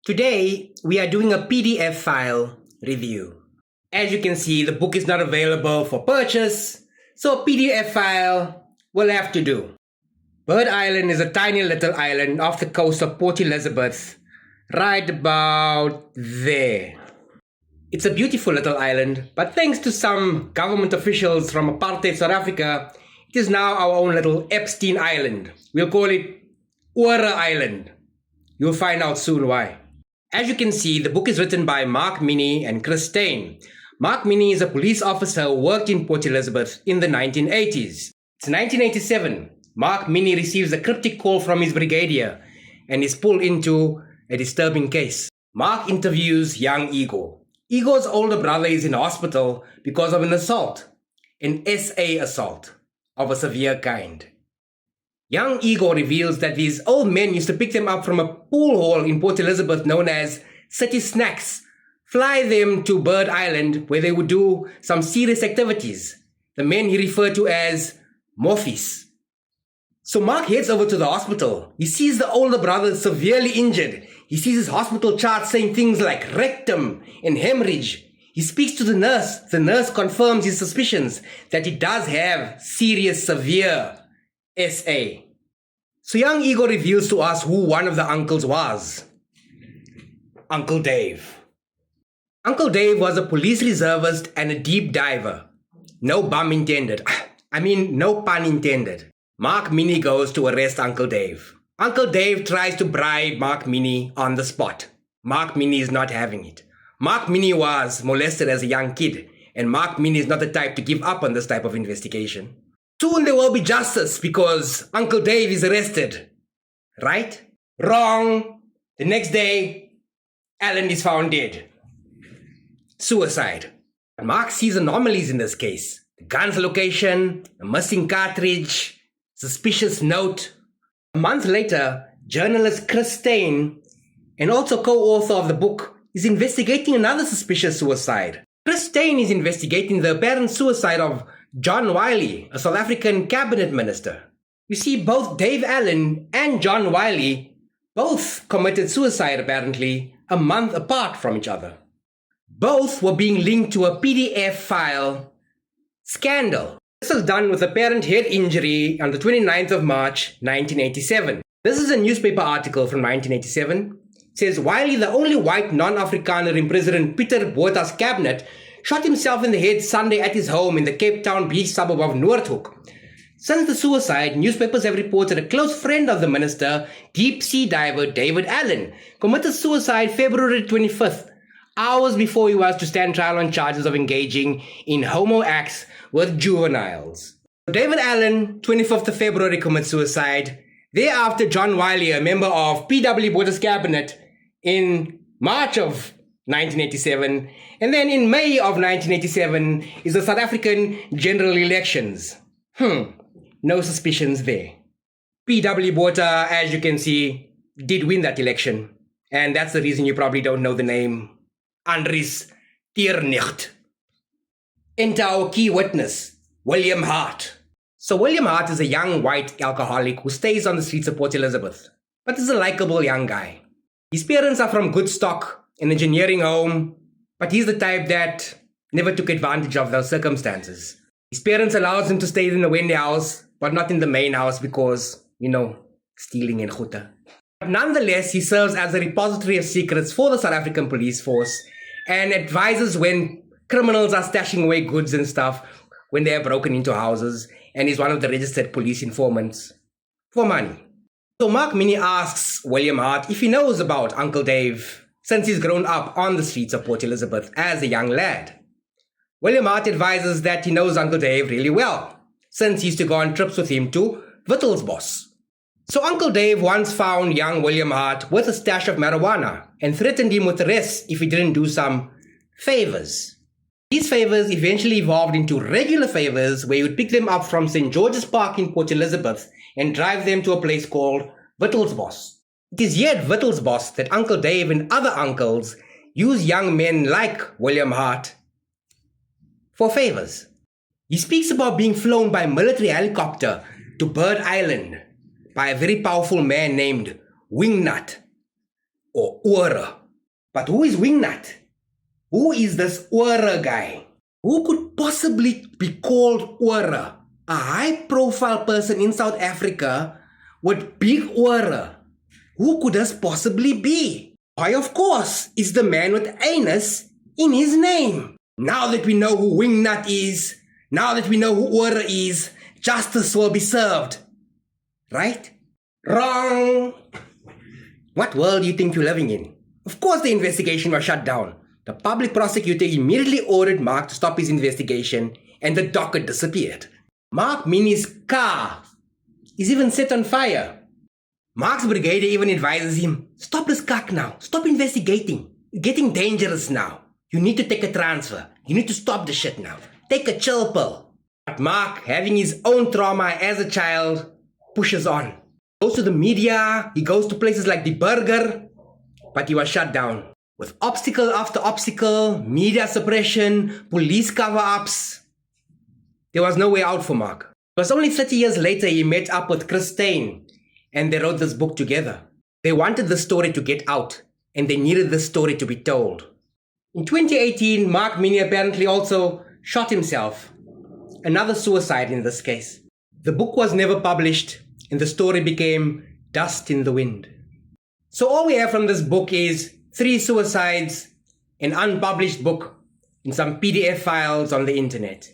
Today, we are doing a PDF file review. As you can see, the book is not available for purchase, so a PDF file will have to do. Bird Island is a tiny little island off the coast of Port Elizabeth, right about there. It's a beautiful little island, but thanks to some government officials from apartheid South Africa, it is now our own little Epstein Island. We'll call it Ora Island. You'll find out soon why. As you can see, the book is written by Mark Minnie and Chris Steyn. Mark Minnie is a police officer who worked in Port Elizabeth in the 1980s. It's 1987. Mark Minnie receives a cryptic call from his brigadier and is pulled into a disturbing case. Mark interviews young Igor. Igor's older brother is in hospital because of an assault, an SA assault of a severe kind. Young Igor reveals that these old men used to pick them up from a pool hall in Port Elizabeth known as City Snacks, fly them to Bird Island where they would do some serious activities. The men he referred to as morphies. So Mark heads over to the hospital. He sees the older brother severely injured. He sees his hospital chart saying things like rectum and hemorrhage. He speaks to the nurse. The nurse confirms his suspicions that he does have serious, severe SA. So young Igor reveals to us who one of the uncles was. Uncle Dave. Uncle Dave was a police reservist and a deep diver. No bum intended. No pun intended. Mark Minnie goes to arrest Uncle Dave. Uncle Dave tries to bribe Mark Minnie on the spot. Mark Minnie is not having it. Mark Minnie was molested as a young kid, and Mark Minnie is not the type to give up on this type of investigation. Soon there will be justice because Uncle Dave is arrested. Right? Wrong. The next day, Alan is found dead. Suicide. Mark sees anomalies in this case. The gun's location, a missing cartridge, suspicious note. A month later, journalist Chris Steyn, and also co-author of the book, is investigating another suspicious suicide. Chris Steyn is investigating the apparent suicide of John Wiley, a South African cabinet minister. You see, both Dave Allen and John Wiley both committed suicide apparently a month apart from each other. Both were being linked to a PDF file scandal. This was done with apparent head injury on the 29th of March, 1987. This is a newspaper article from 1987. It says, Wiley, the only white non-Afrikaner in President Pieter Botha's cabinet, shot himself in the head Sunday at his home in the Cape Town beach suburb of Noordhoek. Since the suicide, newspapers have reported a close friend of the minister, deep sea diver David Allen, committed suicide February 25th, hours before he was to stand trial on charges of engaging in homo acts with juveniles. David Allen, 25th of February, commits suicide. Thereafter, John Wiley, a member of P.W. Botha's cabinet, in March of 1987, and then in May of 1987 is the South African general elections. No suspicions there. P.W. Botha, as you can see, did win that election. And that's the reason you probably don't know the name Andries Tiernich. Enter our key witness, William Hart. So William Hart is a young white alcoholic who stays on the streets of Port Elizabeth, but is a likable young guy. His parents are from good stock, an engineering home, but he's the type that never took advantage of those circumstances. His parents allows him to stay in the Wendy house, but not in the main house because, stealing and goede. But nonetheless, he serves as a repository of secrets for the South African police force and advises when criminals are stashing away goods and stuff when they are broken into houses, and is one of the registered police informants for money. So Mark Minnie asks William Hart if he knows about Uncle Dave since he's grown up on the streets of Port Elizabeth as a young lad. William Hart advises that he knows Uncle Dave really well, since he used to go on trips with him to Wittelsbos. So Uncle Dave once found young William Hart with a stash of marijuana and threatened him with arrest if he didn't do some favors. These favors eventually evolved into regular favors where he would pick them up from St. George's Park in Port Elizabeth and drive them to a place called Wittelsbos. It is here at Wittelsbos that Uncle Dave and other uncles use young men like William Hart for favors. He speaks about being flown by a military helicopter to Bird Island by a very powerful man named Wingnut, or Oorah. But who is Wingnut? Who is this Oorah guy? Who could possibly be called Oorah? A high-profile person in South Africa with big Oorah. Who could this possibly be? Why, of course, it's the man with anus in his name. Now that we know who Wingnut is, now that we know who Oorah is, justice will be served. Right? Wrong! What world do you think you're living in? Of course the investigation was shut down. The public prosecutor immediately ordered Mark to stop his investigation and the docket disappeared. Mark Minnie's car is even set on fire. Mark's brigadier even advises him, stop this cuck now, stop investigating. It's getting dangerous now. You need to take a transfer. You need to stop the shit now. Take a chill pill. But Mark, having his own trauma as a child, pushes on. Goes to the media, he goes to places like the Burger, but he was shut down. With obstacle after obstacle, media suppression, police cover-ups, there was no way out for Mark. It was only 30 years later he met up with Chris Steyn and they wrote this book together. They wanted the story to get out and they needed this story to be told. In 2018, Mark Minnie apparently also shot himself. Another suicide in this case. The book was never published and the story became dust in the wind. So all we have from this book is 3 suicides, an unpublished book, and some PDF files on the internet.